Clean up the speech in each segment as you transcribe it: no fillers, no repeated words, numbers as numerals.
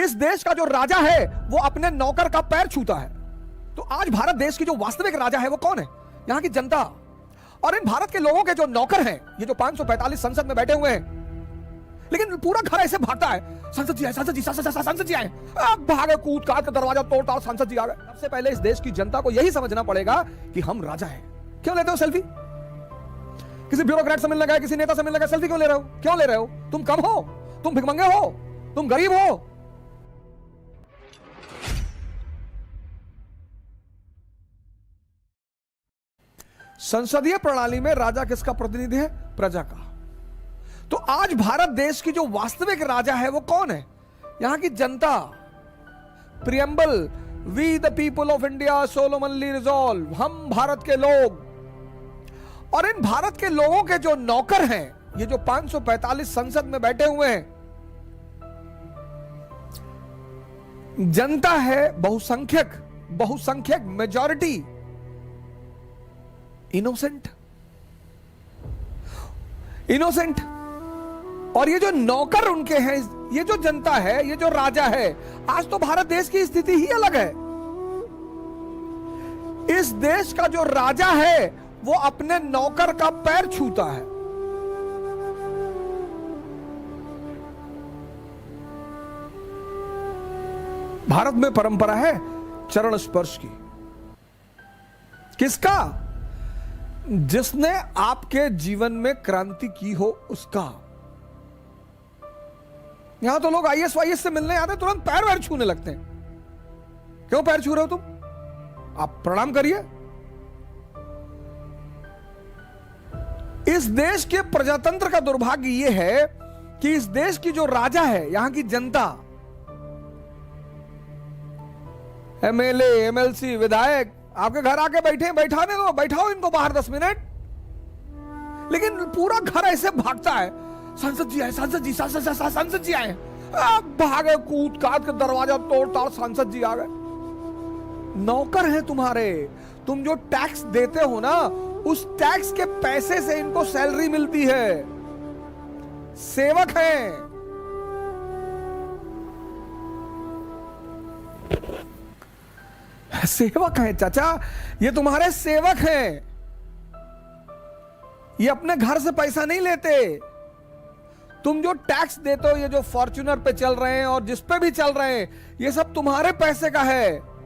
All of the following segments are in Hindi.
इस देश का जो राजा है वो अपने नौकर का पैर छूता है। तो आज भारत देश की जो वास्तविक राजा है वो कौन है? यहां की जनता। और इन भारत के लोगों के जो नौकर हैं, ये जो 545 संसद में बैठे हुए हैं, लेकिन पूरा घर ऐसे भागता है, संसद जी आए, संसद जी, संसद जी आए, भागे कूद काट कर दरवाजा तोड़ता, संसद जी आ गए। सबसे पहले इस देश की जनता को यही समझना पड़ेगा कि हम राजा हैं। क्यों लेते हो सेल्फी? किसी ब्यूरोक्रेट से मिलने गए, किसी नेता से मिलने गए, सेल्फी क्यों ले रहे हो? क्यों ले रहे हो? तुम कम हो? तुम भिखमंगे हो? तुम गरीब हो? संसदीय प्रणाली में राजा किसका प्रतिनिधि है? प्रजा का। तो आज भारत देश की जो वास्तविक राजा है वो कौन है? यहां की जनता। Preamble, we the people of India solemnly resolve, हम भारत के लोग। और इन भारत के लोगों के जो नौकर हैं, ये जो 545 संसद में बैठे हुए हैं, जनता है बहुसंख्यक मेजॉरिटी, इनोसेंट। और ये जो नौकर उनके हैं, ये जो जनता है, ये जो राजा है, आज तो भारत देश की स्थिति ही अलग है। इस देश का जो राजा है वो अपने नौकर का पैर छूता है। भारत में परंपरा है चरण स्पर्श की। किसका? जिसने आपके जीवन में क्रांति की हो उसका। यहां तो लोग आईएएस वाईएएस से मिलने आते तुरंत पैर वैर छूने लगते हैं। क्यों पैर छू रहे हो तुम? आप प्रणाम करिए। इस देश के प्रजातंत्र का दुर्भाग्य यह है कि इस देश की जो राजा है, यहां की जनता, एमएलए, एमएलसी, विधायक आपके घर आके बैठे, बैठाने दो, बैठाओ इनको बाहर 10 मिनट, लेकिन पूरा घर ऐसे भागता है, संसद जी आए, संसद जी, संसद जी आए, भागे कूद काट के दरवाजा तोड़ता, संसद जी आ गए। नौकर हैं तुम्हारे। तुम जो टैक्स देते हो ना, उस टैक्स के पैसे से इनको सैलरी मिलती है। सेवक हैं। सेवक हैं चाचा, ये तुम्हारे सेवक हैं। ये अपने घर से पैसा नहीं लेते। तुम जो टैक्स देते हो, ये जो फॉर्च्यूनर पे चल रहे हैं और जिस पे भी चल रहे हैं, ये सब तुम्हारे पैसे का है।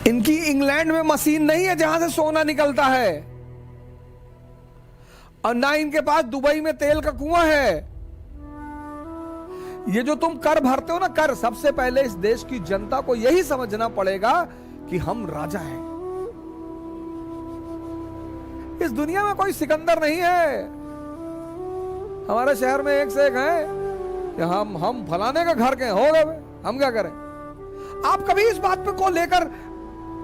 इनकी इंग्लैंड में मशीन नहीं है जहां से सोना निकलता है, और ना इनके पास दुबई में तेल का कुआं है। ये जो तुम कर भरते हो ना, कर, सबसे पहले इस देश की जनता को यही समझना पड़ेगा कि हम राजा हैं। इस दुनिया में कोई सिकंदर नहीं है। हमारे शहर में एक से एक है कि हम फलाने के घर के हो गए, हम क्या करें। आप कभी इस बात पे को लेकर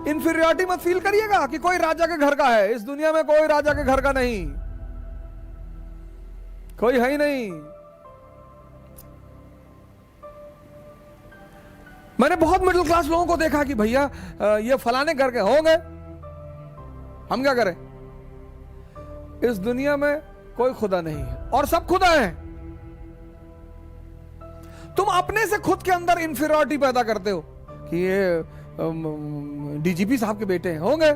इंफीरियरिटी मत फील करिएगा कि कोई राजा के घर का है। इस दुनिया में कोई राजा के घर का नहीं, कोई है ही नहीं। मैंने बहुत मिडिल क्लास लोगों को देखा कि भैया ये फलाने घर के होंगे, हम क्या करें। इस दुनिया में कोई खुदा नहीं है और सब खुदा है। तुम अपने से खुद के अंदर इंफीरियरिटी पैदा करते हो कि ये डीजीपी साहब के बेटे हैं, होंगे।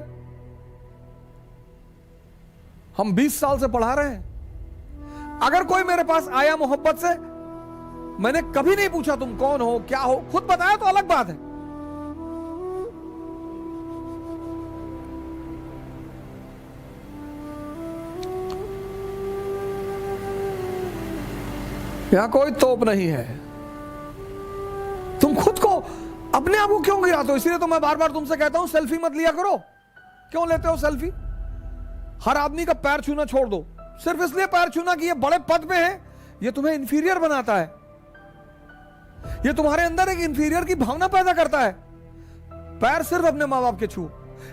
हम 20 साल से पढ़ा रहे हैं। अगर कोई मेरे पास आया मोहब्बत से, मैंने कभी नहीं पूछा तुम कौन हो, क्या हो, खुद बताया तो अलग बात है। यहां कोई तोप नहीं है। तुम खुद को, अपने आप को क्यों गिराते हो? इसलिए तो मैं बार बार तुमसे कहता हूं सेल्फी मत लिया करो। क्यों लेते हो सेल्फी? हर आदमी का पैर छूना छोड़ दो। सिर्फ इसलिए पैर छूना कि ये बड़े पद पे है, ये तुम्हें इंफीरियर बनाता है। ये तुम्हारे अंदर एक इंफीरियर की भावना पैदा करता है। पैर सिर्फ अपने मां बाप के छुओ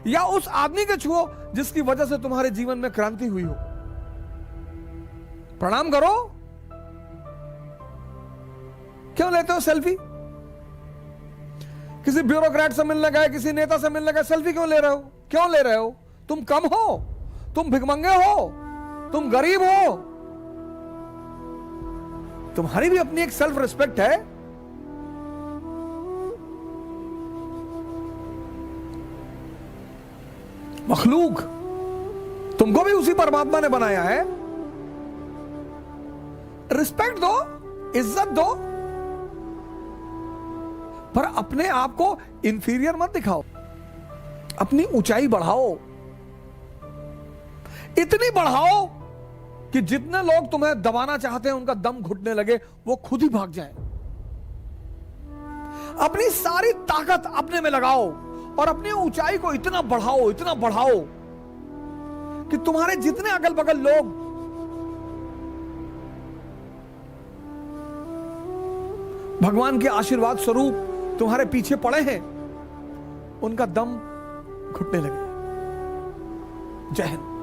या उस आदमी के छुओ जिसकी वजह से तुम्हारे जीवन में क्रांति हुई हो। प्रणाम करो। क्यों लेते हो सेल्फी? किसी ब्यूरोक्रेट से मिलने गए, किसी नेता से मिलने गए, सेल्फी क्यों ले रहे हो? क्यों ले रहे हो? तुम कम हो, तुम भिखमंगे हो, तुम गरीब हो, तुम्हारी भी अपनी एक सेल्फ रिस्पेक्ट है। मखलूक, तुमको भी उसी परमात्मा ने बनाया है। रिस्पेक्ट दो, इज्जत दो, पर अपने आप को इंफीरियर मत दिखाओ। अपनी ऊंचाई बढ़ाओ, इतनी बढ़ाओ कि जितने लोग तुम्हें दबाना चाहते हैं उनका दम घुटने लगे, वो खुद ही भाग जाएं। अपनी सारी ताकत अपने में लगाओ और अपनी ऊंचाई को इतना बढ़ाओ कि तुम्हारे जितने अगल बगल लोग भगवान के आशीर्वाद स्वरूप तुम्हारे पीछे पड़े हैं, उनका दम घुटने लगे। जय हिंद।